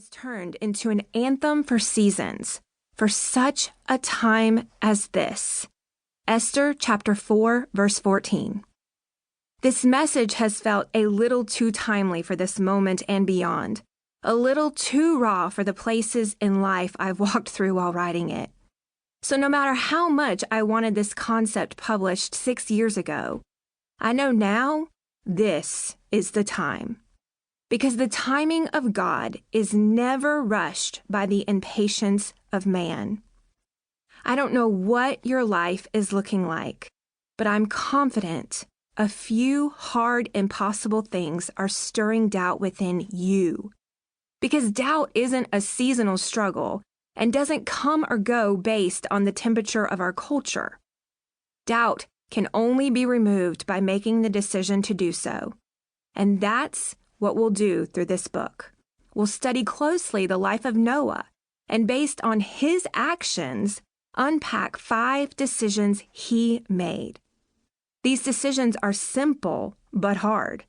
has turned into an anthem for seasons, for such a time as this. Esther chapter 4, verse 14. This message has felt a little too timely for this moment and beyond, a little too raw for the places in life I've walked through while writing it. So no matter how much I wanted this concept published 6 years ago, I know now this is the time. Because the timing of God is never rushed by the impatience of man. I don't know what your life is looking like, but I'm confident a few hard, impossible things are stirring doubt within you. Because doubt isn't a seasonal struggle and doesn't come or go based on the temperature of our culture. Doubt can only be removed by making the decision to do so. And that's what we'll do through this book. We'll study closely the life of Noah, and based on his actions, unpack 5 decisions he made. These decisions are simple but hard.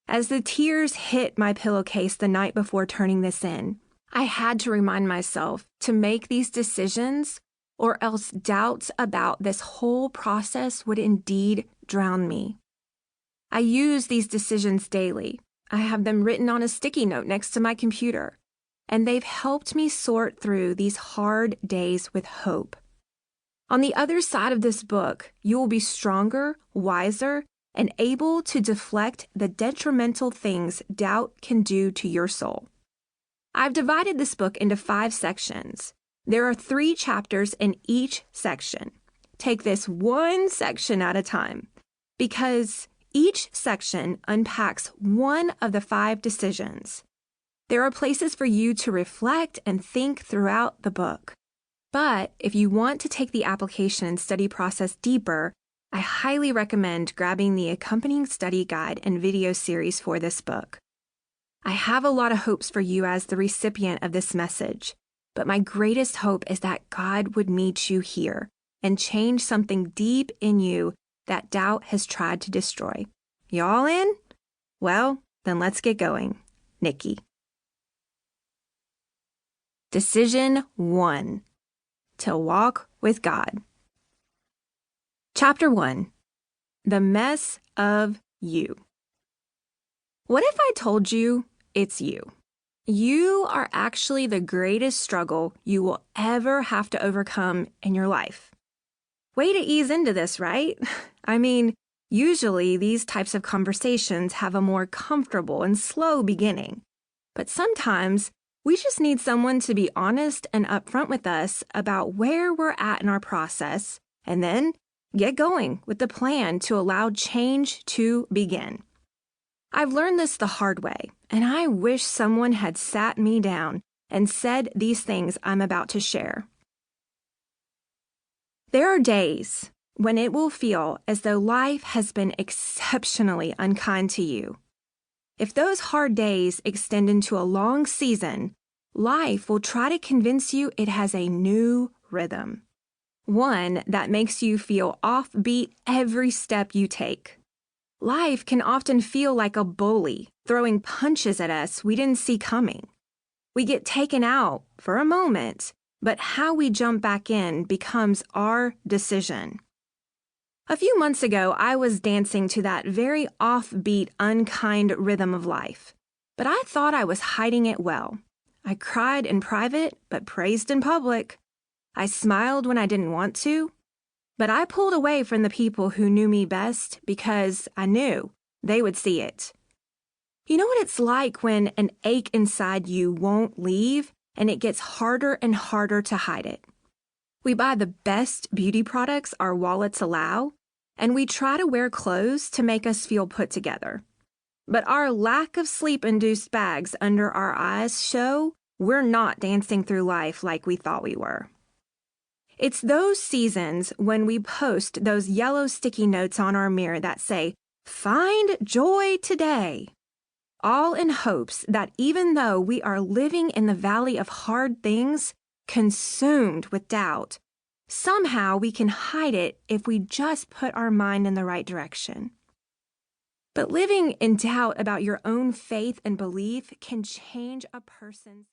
As the tears hit my pillowcase the night before turning this in, I had to remind myself to make these decisions, or else doubts about this whole process would indeed drown me. I use these decisions daily. I have them written on a sticky note next to my computer, and they've helped me sort through these hard days with hope. On the other side of this book, you will be stronger, wiser, and able to deflect the detrimental things doubt can do to your soul. I've divided this book into 5 sections. There are 3 chapters in each section. Take this one section at a time, because each section unpacks one of the 5 decisions. There are places for you to reflect and think throughout the book. But if you want to take the application and study process deeper, I highly recommend grabbing the accompanying study guide and video series for this book. I have a lot of hopes for you as the recipient of this message, but my greatest hope is that God would meet you here and change something deep in you that doubt has tried to destroy. You all in? Well, then let's get going. Nicki. Decision 1. To walk with God. Chapter 1. The mess of you. What if I told you it's you? You are actually the greatest struggle you will ever have to overcome in your life. Way to ease into this, right? I mean, usually these types of conversations have a more comfortable and slow beginning. But sometimes we just need someone to be honest and upfront with us about where we're at in our process, and then get going with the plan to allow change to begin. I've learned this the hard way, and I wish someone had sat me down and said these things I'm about to share. There are days when it will feel as though life has been exceptionally unkind to you. If those hard days extend into a long season, life will try to convince you it has a new rhythm, one that makes you feel offbeat every step you take. Life can often feel like a bully throwing punches at us we didn't see coming. We get taken out for a moment, but how we jump back in becomes our decision. A few months ago, I was dancing to that very offbeat, unkind rhythm of life, but I thought I was hiding it well. I cried in private, but praised in public. I smiled when I didn't want to, but I pulled away from the people who knew me best because I knew they would see it. You know what it's like when an ache inside you won't leave and it gets harder and harder to hide it. We buy the best beauty products our wallets allow, and we try to wear clothes to make us feel put together. But our lack of sleep-induced bags under our eyes show we're not dancing through life like we thought we were. It's those seasons when we post those yellow sticky notes on our mirror that say, "Find joy today," all in hopes that even though we are living in the valley of hard things, consumed with doubt, somehow we can hide it if we just put our mind in the right direction. But living in doubt about your own faith and belief can change a person's